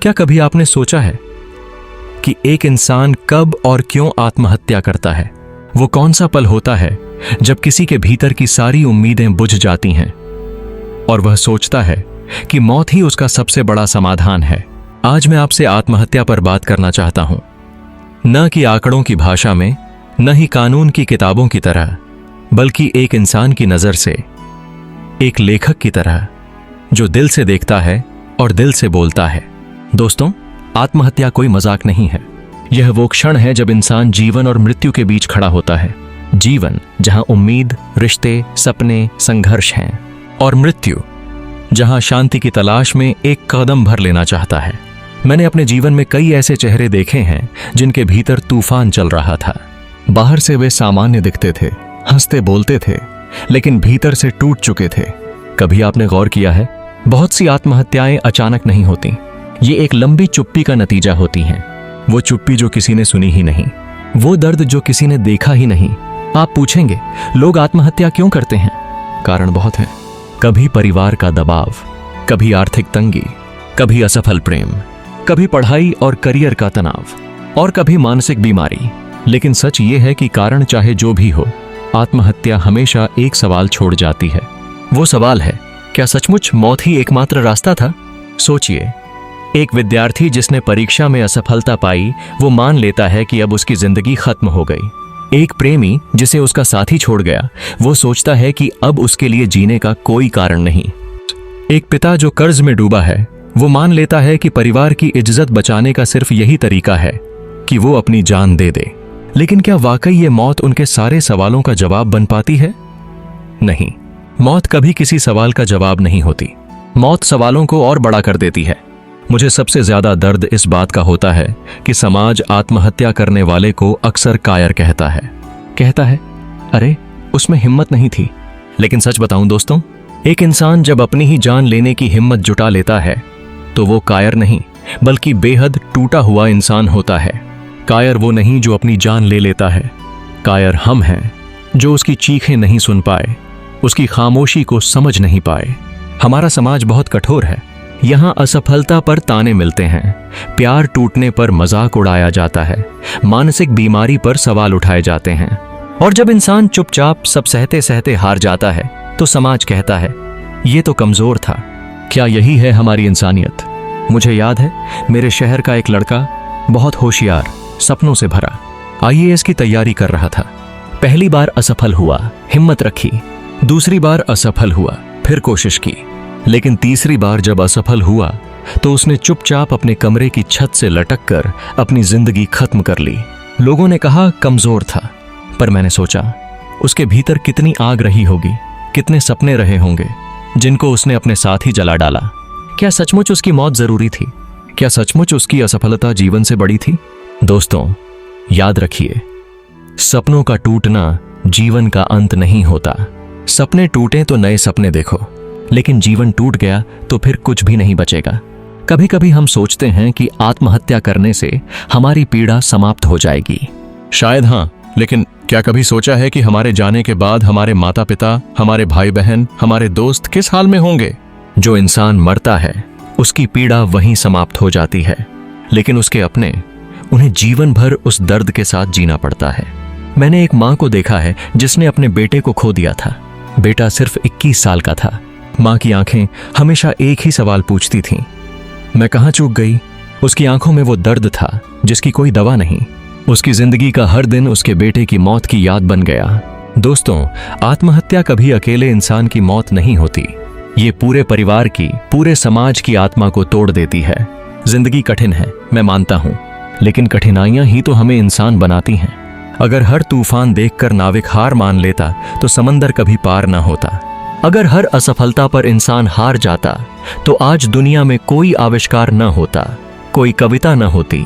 क्या कभी आपने सोचा है कि एक इंसान कब और क्यों आत्महत्या करता है? वो कौन सा पल होता है जब किसी के भीतर की सारी उम्मीदें बुझ जाती हैं और वह सोचता है कि मौत ही उसका सबसे बड़ा समाधान है? आज मैं आपसे आत्महत्या पर बात करना चाहता हूं, न कि आंकड़ों की भाषा में, न ही कानून की किताबों की तरह, बल्कि एक इंसान की नजर से, एक लेखक की तरह जो दिल से देखता है और दिल से बोलता है। दोस्तों, आत्महत्या कोई मजाक नहीं है। यह वो क्षण है जब इंसान जीवन और मृत्यु के बीच खड़ा होता है। जीवन जहां उम्मीद, रिश्ते, सपने, संघर्ष हैं, और मृत्यु जहां शांति की तलाश में एक कदम भर लेना चाहता है। मैंने अपने जीवन में कई ऐसे चेहरे देखे हैं जिनके भीतर तूफान चल रहा था। बाहर से वे सामान्य दिखते थे, हंसते बोलते थे, लेकिन भीतर से टूट चुके थे। कभी आपने गौर किया है, बहुत सी आत्महत्याएं अचानक नहीं होती। ये एक लंबी चुप्पी का नतीजा होती हैं। वो चुप्पी जो किसी ने सुनी ही नहीं, वो दर्द जो किसी ने देखा ही नहीं। आप पूछेंगे, लोग आत्महत्या क्यों करते हैं? कारण बहुत है। कभी परिवार का दबाव, कभी आर्थिक तंगी, कभी असफल प्रेम, कभी पढ़ाई और करियर का तनाव, और कभी मानसिक बीमारी। लेकिन सच ये है कि कारण चाहे जो भी हो, आत्महत्या हमेशा एक सवाल छोड़ जाती है। वो सवाल है, क्या सचमुच मौत ही एकमात्र रास्ता था? सोचिए, एक विद्यार्थी जिसने परीक्षा में असफलता पाई, वो मान लेता है कि अब उसकी जिंदगी खत्म हो गई। एक प्रेमी जिसे उसका साथी छोड़ गया, वो सोचता है कि अब उसके लिए जीने का कोई कारण नहीं। एक पिता जो कर्ज में डूबा है, वो मान लेता है कि परिवार की इज्जत बचाने का सिर्फ यही तरीका है कि वो अपनी जान दे दे। लेकिन क्या वाकई ये मौत उनके सारे सवालों का जवाब बन पाती है? नहीं, मौत कभी किसी सवाल का जवाब नहीं होती। मौत सवालों को और बड़ा कर देती है। मुझे सबसे ज्यादा दर्द इस बात का होता है कि समाज आत्महत्या करने वाले को अक्सर कायर कहता है, अरे उसमें हिम्मत नहीं थी। लेकिन सच बताऊं दोस्तों, एक इंसान जब अपनी ही जान लेने की हिम्मत जुटा लेता है, तो वो कायर नहीं, बल्कि बेहद टूटा हुआ इंसान होता है। कायर वो नहीं जो अपनी जान ले लेता है। कायर हम हैं जो उसकी चीखें नहीं सुन पाए, उसकी खामोशी को समझ नहीं पाए। हमारा समाज बहुत कठोर है। यहाँ असफलता पर ताने मिलते हैं, प्यार टूटने पर मजाक उड़ाया जाता है, मानसिक बीमारी पर सवाल उठाए जाते हैं। और जब इंसान चुपचाप सब सहते सहते हार जाता है, तो समाज कहता है, ये तो कमजोर था। क्या यही है हमारी इंसानियत? मुझे याद है, मेरे शहर का एक लड़का, बहुत होशियार, सपनों से भरा, आईएएस की तैयारी कर रहा था। पहली बार असफल हुआ, हिम्मत रखी। दूसरी बार असफल हुआ, फिर कोशिश की। लेकिन तीसरी बार जब असफल हुआ, तो उसने चुपचाप अपने कमरे की छत से लटककर अपनी जिंदगी खत्म कर ली। लोगों ने कहा कमजोर था, पर मैंने सोचा, उसके भीतर कितनी आग रही होगी, कितने सपने रहे होंगे जिनको उसने अपने साथ ही जला डाला। क्या सचमुच उसकी मौत जरूरी थी? क्या सचमुच उसकी असफलता जीवन से बड़ी थी? दोस्तों, याद रखिए, सपनों का टूटना जीवन का अंत नहीं होता। सपने टूटे तो नए सपने देखो, लेकिन जीवन टूट गया तो फिर कुछ भी नहीं बचेगा। कभी कभी हम सोचते हैं कि आत्महत्या करने से हमारी पीड़ा समाप्त हो जाएगी। शायद हाँ, लेकिन क्या कभी सोचा है कि हमारे जाने के बाद हमारे माता पिता, हमारे भाई बहन, हमारे दोस्त किस हाल में होंगे? जो इंसान मरता है, उसकी पीड़ा वहीं समाप्त हो जाती है, लेकिन उसके अपने, उन्हें जीवन भर उस दर्द के साथ जीना पड़ता है। मैंने एक माँ को देखा है जिसने अपने बेटे को खो दिया था। बेटा सिर्फ 21 साल का था। माँ की आंखें हमेशा एक ही सवाल पूछती थीं, मैं कहाँ चूक गई? उसकी आंखों में वो दर्द था जिसकी कोई दवा नहीं। उसकी जिंदगी का हर दिन उसके बेटे की मौत की याद बन गया। दोस्तों, आत्महत्या कभी अकेले इंसान की मौत नहीं होती। ये पूरे परिवार की, पूरे समाज की आत्मा को तोड़ देती है। जिंदगी कठिन है, मैं मानता हूँ, लेकिन कठिनाइयां ही तो हमें इंसान बनाती हैं। अगर हर तूफान देखकर नाविक हार मान लेता, तो समंदर कभी पार ना होता। अगर हर असफलता पर इंसान हार जाता, तो आज दुनिया में कोई आविष्कार न होता, कोई कविता न होती,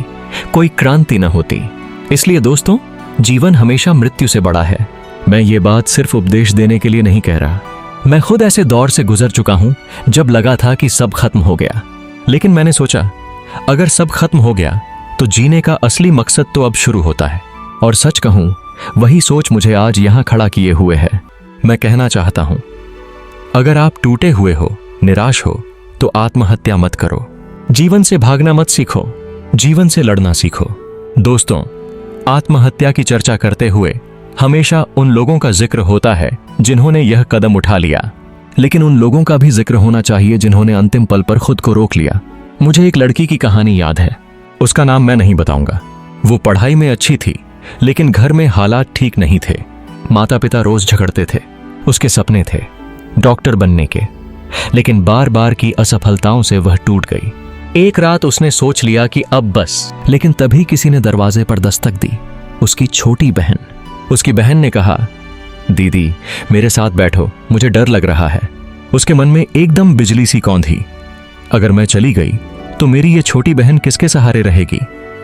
कोई क्रांति न होती। इसलिए दोस्तों, जीवन हमेशा मृत्यु से बड़ा है। मैं ये बात सिर्फ उपदेश देने के लिए नहीं कह रहा। मैं खुद ऐसे दौर से गुजर चुका हूं जब लगा था कि सब खत्म हो गया। लेकिन मैंने सोचा, अगर सब खत्म हो गया तो जीने का असली मकसद तो अब शुरू होता है। और सच कहूं, वही सोच मुझे आज यहां खड़ा किए हुए है। मैं कहना चाहता हूं, अगर आप टूटे हुए हो, निराश हो, तो आत्महत्या मत करो। जीवन से भागना मत सीखो, जीवन से लड़ना सीखो। दोस्तों, आत्महत्या की चर्चा करते हुए हमेशा उन लोगों का जिक्र होता है जिन्होंने यह कदम उठा लिया, लेकिन उन लोगों का भी जिक्र होना चाहिए जिन्होंने अंतिम पल पर खुद को रोक लिया। मुझे एक लड़की की कहानी याद है, उसका नाम मैं नहीं बताऊंगा। वो पढ़ाई में अच्छी थी, लेकिन घर में हालात ठीक नहीं थे। माता पिता रोज झगड़ते थे। उसके सपने थे डॉक्टर बनने के, लेकिन बार बार की असफलताओं से वह टूट गई। एक रात उसने सोच लिया कि अब बस, लेकिन तभी किसी ने दरवाजे पर दस्तक दी। उसकी छोटी बहन। उसकी बहन ने कहा, दीदी मेरे साथ बैठो, मुझे डर लग रहा है। उसके मन में एकदम बिजली सी कौंधी। अगर मैं चली गई तो मेरी ये छोटी बहन किसके सहारे रहेगी?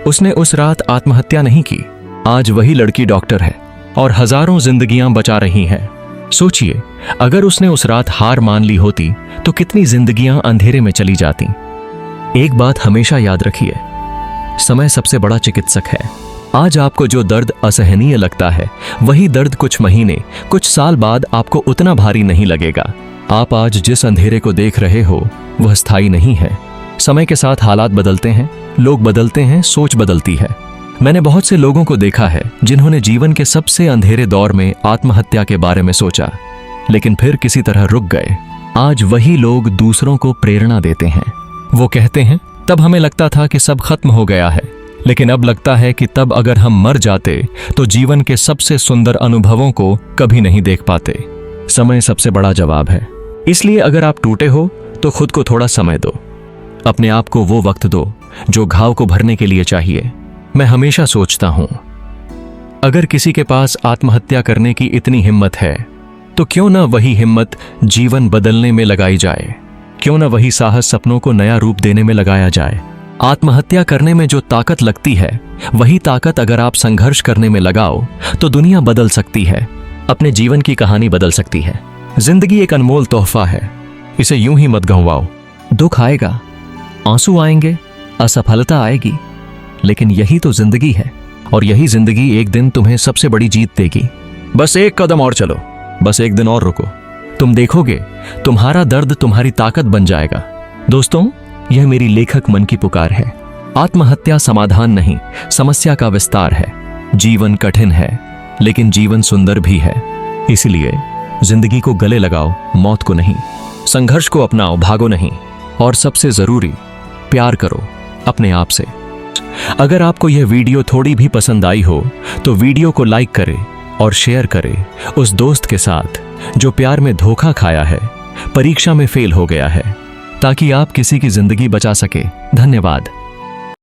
उसने उस रात आत्महत्या नहीं की। आज वही लड़की डॉक्टर है और हजारों जिंदगियां बचा रही है। सोचिए, अगर उसने उस रात हार मान ली होती तो कितनी जिंदगियां अंधेरे में चली जाती। एक बात हमेशा याद रखिए, समय सबसे बड़ा चिकित्सक है। आज आपको जो दर्द असहनीय लगता है, वही दर्द कुछ महीने, कुछ साल बाद आपको उतना भारी नहीं लगेगा। आप आज जिस अंधेरे को देख रहे हो वह स्थायी नहीं है। समय के साथ हालात बदलते हैं, लोग बदलते हैं, सोच बदलती है। मैंने बहुत से लोगों को देखा है जिन्होंने जीवन के सबसे अंधेरे दौर में आत्महत्या के बारे में सोचा, लेकिन फिर किसी तरह रुक गए। आज वही लोग दूसरों को प्रेरणा देते हैं। वो कहते हैं, तब हमें लगता था कि सब खत्म हो गया है, लेकिन अब लगता है कि तब अगर हम मर जाते तो जीवन के सबसे सुंदर अनुभवों को कभी नहीं देख पाते। समय सबसे बड़ा जवाब है। इसलिए अगर आप टूटे हो तो खुद को थोड़ा समय दो, अपने आप को वो वक्त दो जो घाव को भरने के लिए चाहिए। मैं हमेशा सोचता हूं, अगर किसी के पास आत्महत्या करने की इतनी हिम्मत है तो क्यों ना वही हिम्मत जीवन बदलने में लगाई जाए, क्यों ना वही साहस सपनों को नया रूप देने में लगाया जाए। आत्महत्या करने में जो ताकत लगती है, वही ताकत अगर आप संघर्ष करने में लगाओ तो दुनिया बदल सकती है, अपने जीवन की कहानी बदल सकती है। जिंदगी एक अनमोल तोहफा है, इसे यूं ही मत गंवाओ। दुख आएगा, आंसू आएंगे, असफलता आएगी, लेकिन यही तो जिंदगी है और यही जिंदगी एक दिन तुम्हें सबसे बड़ी जीत देगी। बस एक कदम और चलो, बस एक दिन और रुको, तुम देखोगे तुम्हारा दर्द तुम्हारी ताकत बन जाएगा। दोस्तों, यह मेरी लेखक मन की पुकार है। आत्महत्या समाधान नहीं, समस्या का विस्तार है। जीवन कठिन है, लेकिन जीवन सुंदर भी है। इसलिए जिंदगी को गले लगाओ, मौत को नहीं। संघर्ष को अपनाओ, भागो नहीं। और सबसे जरूरी, प्यार करो अपने आप से। अगर आपको यह वीडियो थोड़ी भी पसंद आई हो तो वीडियो को लाइक करें और शेयर करें उस दोस्त के साथ जो प्यार में धोखा खाया है, परीक्षा में फेल हो गया है, ताकि आप किसी की जिंदगी बचा सके। धन्यवाद।